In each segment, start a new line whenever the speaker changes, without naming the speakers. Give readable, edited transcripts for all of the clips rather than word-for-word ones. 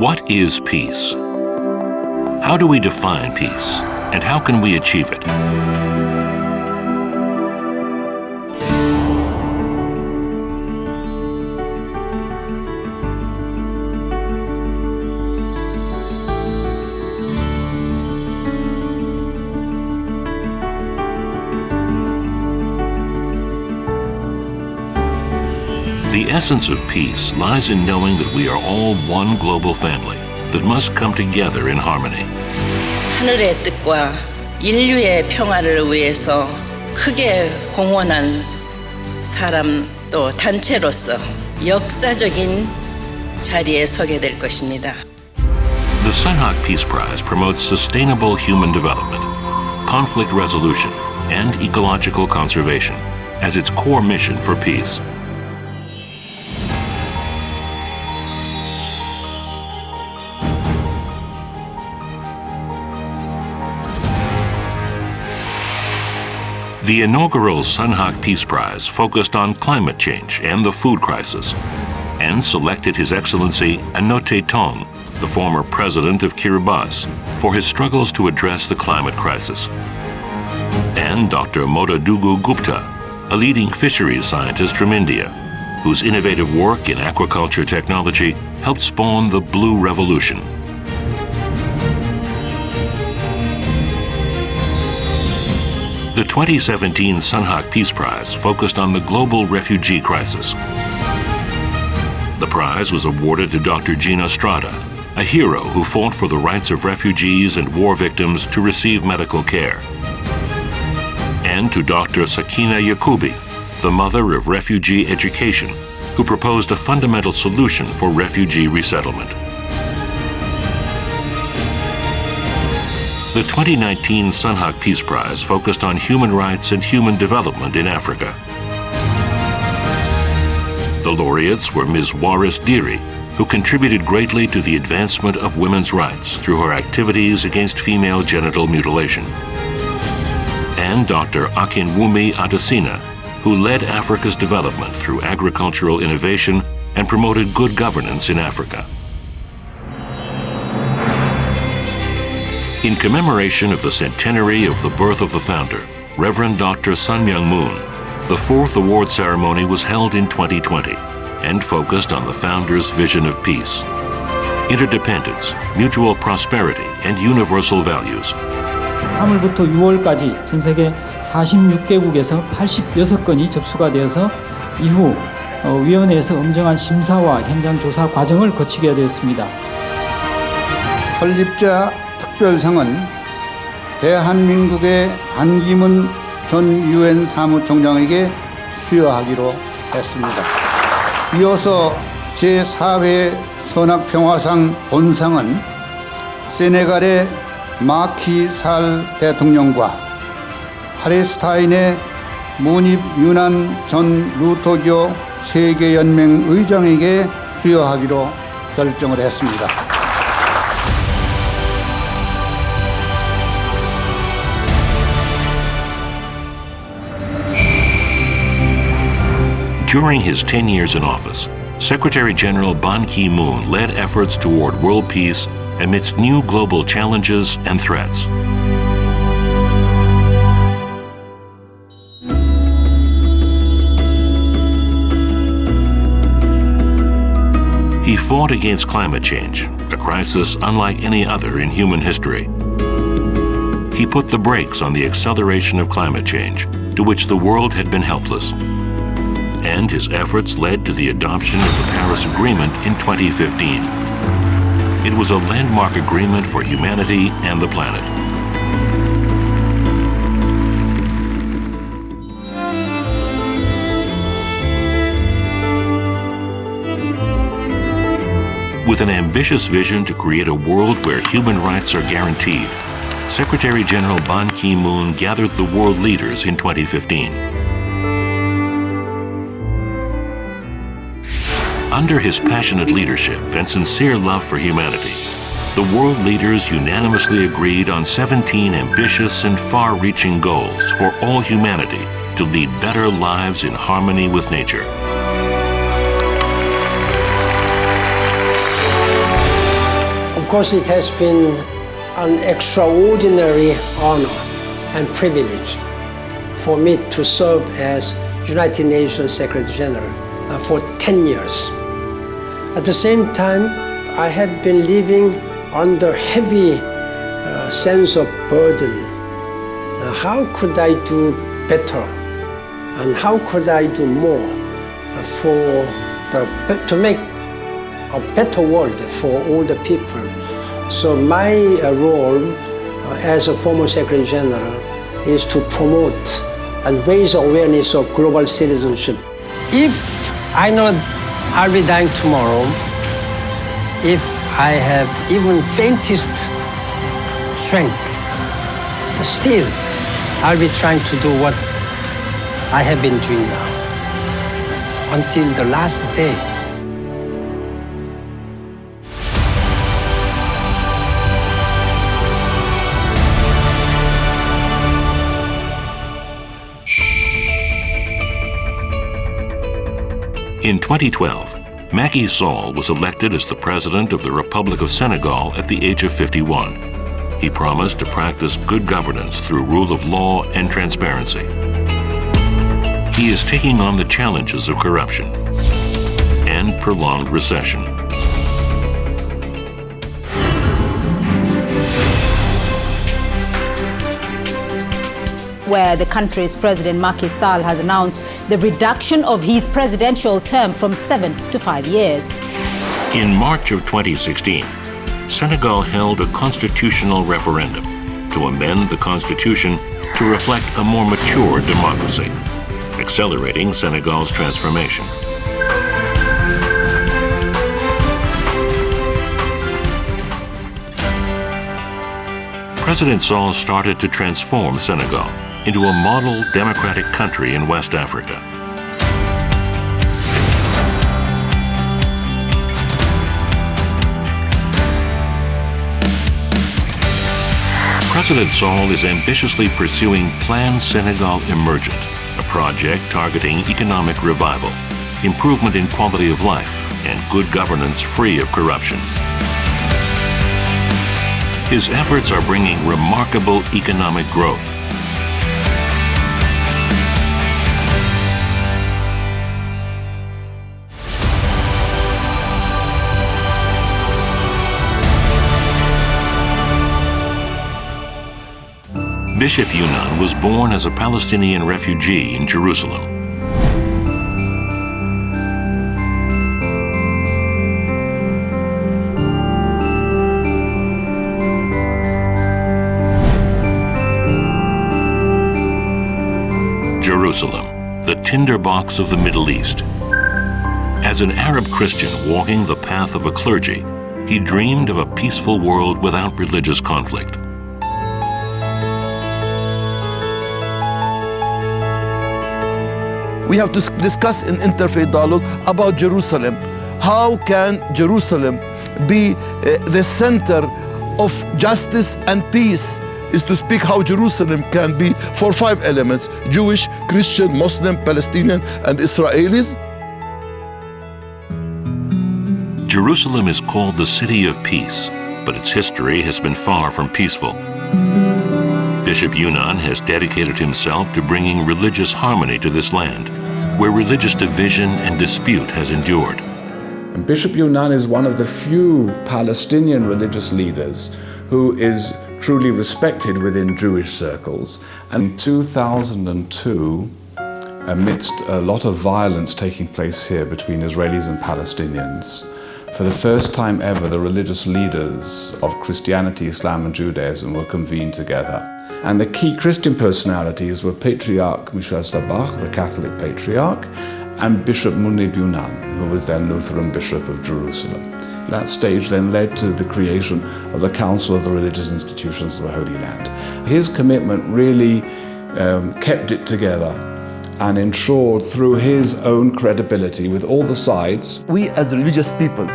What is peace? How do we define peace, and how can we achieve it? The essence of peace lies in knowing that we are all one global family that must come together in harmony.
하늘의 뜻과 인류의 평화를 위해서 크게 공헌한 사람 또 단체로서 역사적인 자리에 서게 될 것입니다.
The Sunhak Peace Prize promotes sustainable human development, conflict resolution, and ecological conservation as its core mission for peace. The inaugural Sunhak Peace Prize focused on climate change and the food crisis, and selected His Excellency Anote Tong, the former president of Kiribati, for his struggles to address the climate crisis. And Dr. Modadugu Gupta, a leading fisheries scientist from India, whose innovative work in aquaculture technology helped spawn the Blue Revolution. The 2017 Sunhak Peace Prize focused on the global refugee crisis. The prize was awarded to Dr. Gina Estrada, a hero who fought for the rights of refugees and war victims to receive medical care. And to Dr. Sakina Yakubi, the mother of refugee education, who proposed a fundamental solution for refugee resettlement. The 2019 Sunhak Peace Prize focused on human rights and human development in Africa. The laureates were Ms. Waris Diri, who contributed greatly to the advancement of women's rights through her activities against female genital mutilation, and Dr. Akinwumi Adesina, who led Africa's development through agricultural innovation and promoted good governance in Africa. In commemoration of the centenary of the birth of the founder, Reverend Dr. Myung Moon, the fourth award ceremony was held in 2020 and focused on the founder's vision of peace, interdependence, mutual prosperity, and universal values.
3월부터 6월까지 전 세계 46개국에서 86건이 접수가 되어서 이후 위원회에서 엄정한 심사와 현장 조사 과정을 거치게 되었습니다.
설립자 특별상은 대한민국의 한기문 전 유엔 사무총장에게 수여하기로 했습니다. 이어서 제4회 선악평화상 본상은 세네갈의 마키살 대통령과 팔레스타인의 무닙 유난 전 루터교 세계연맹 의장에게 수여하기로 결정을 했습니다.
During his 10 years in office, Secretary General Ban Ki-moon led efforts toward world peace amidst new global challenges and threats. He fought against climate change, a crisis unlike any other in human history. He put the brakes on the acceleration of climate change, to which the world had been helpless. And his efforts led to the adoption of the Paris Agreement in 2015. It was a landmark agreement for humanity and the planet. With an ambitious vision to create a world where human rights are guaranteed, Secretary General Ban Ki-moon gathered the world leaders in 2015. Under his passionate leadership and sincere love for humanity, the world leaders unanimously agreed on 17 ambitious and far-reaching goals for all humanity to lead better lives in harmony with nature.
course, it has been an extraordinary honor and privilege for me to serve as United Nations Secretary General for 10 years. At the same time, I had been living under heavy sense of burden. How could I do better? And how could I do more to make a better world for all the people? So my role as a former Secretary General is to promote and raise awareness of global citizenship. If I know I'll be dying tomorrow, if I have even faintest strength, still I'll be trying to do what I have been doing now until the last day.
In 2012, Macky Sall was elected as the President of the Republic of Senegal at the age of 51. He promised to practice good governance through rule of law and transparency. He is taking on the challenges of corruption and prolonged recession.
Where the country's President Macky Sall has announced the reduction of his presidential term from 7 to 5 years.
In March of 2016, Senegal held a constitutional referendum to amend the constitution to reflect a more mature democracy, accelerating Senegal's transformation. President Sall started to transform Senegal into a model democratic country in West Africa. President Sall is ambitiously pursuing Plan Senegal Emergent, a project targeting economic revival, improvement in quality of life, and good governance free of corruption. His efforts are bringing remarkable economic growth. Bishop Yunan was born as a Palestinian refugee in Jerusalem. Jerusalem, the tinderbox of the Middle East. As an Arab Christian walking the path of a clergy, he dreamed of a peaceful world without religious conflict.
We have to discuss in interfaith dialogue about Jerusalem. How can Jerusalem be the center of justice and peace? Is to speak how Jerusalem can be for 5 elements: Jewish, Christian, Muslim, Palestinian, and Israelis.
Jerusalem is called the City of Peace, but its history has been far from peaceful. Bishop Yunan has dedicated himself to bringing religious harmony to this land, where religious division and dispute has endured.
And Bishop Yunan is one of the few Palestinian religious leaders who is truly respected within Jewish circles. And in 2002, amidst a lot of violence taking place here between Israelis and Palestinians, for the first time ever, the religious leaders of Christianity, Islam, and Judaism were convened together. And the key Christian personalities were Patriarch Michel Sabach, the Catholic Patriarch, and Bishop Munib Yunan, who was then Lutheran Bishop of Jerusalem. That stage then led to the creation of the Council of the Religious Institutions of the Holy Land. His commitment really kept it together and ensured through his own credibility with all the sides.
We as religious people,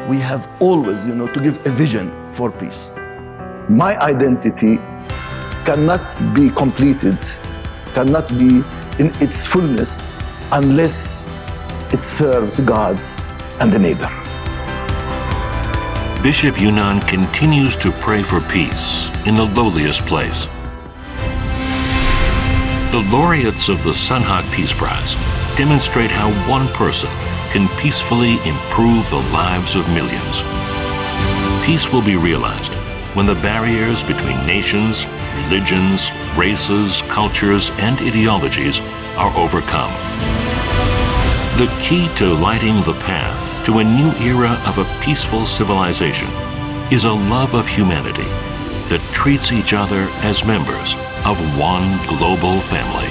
we have always, to give a vision for peace. My identity cannot be completed, cannot be in its fullness unless it serves God and the neighbor.
Bishop Yunnan continues to pray for peace in the lowliest place. The laureates of the Sunhak Peace Prize demonstrate how one person can peacefully improve the lives of millions. Peace will be realized when the barriers between nations, religions, races, cultures, and ideologies are overcome. The key to lighting the path to a new era of a peaceful civilization is a love of humanity that treats each other as members of one global family.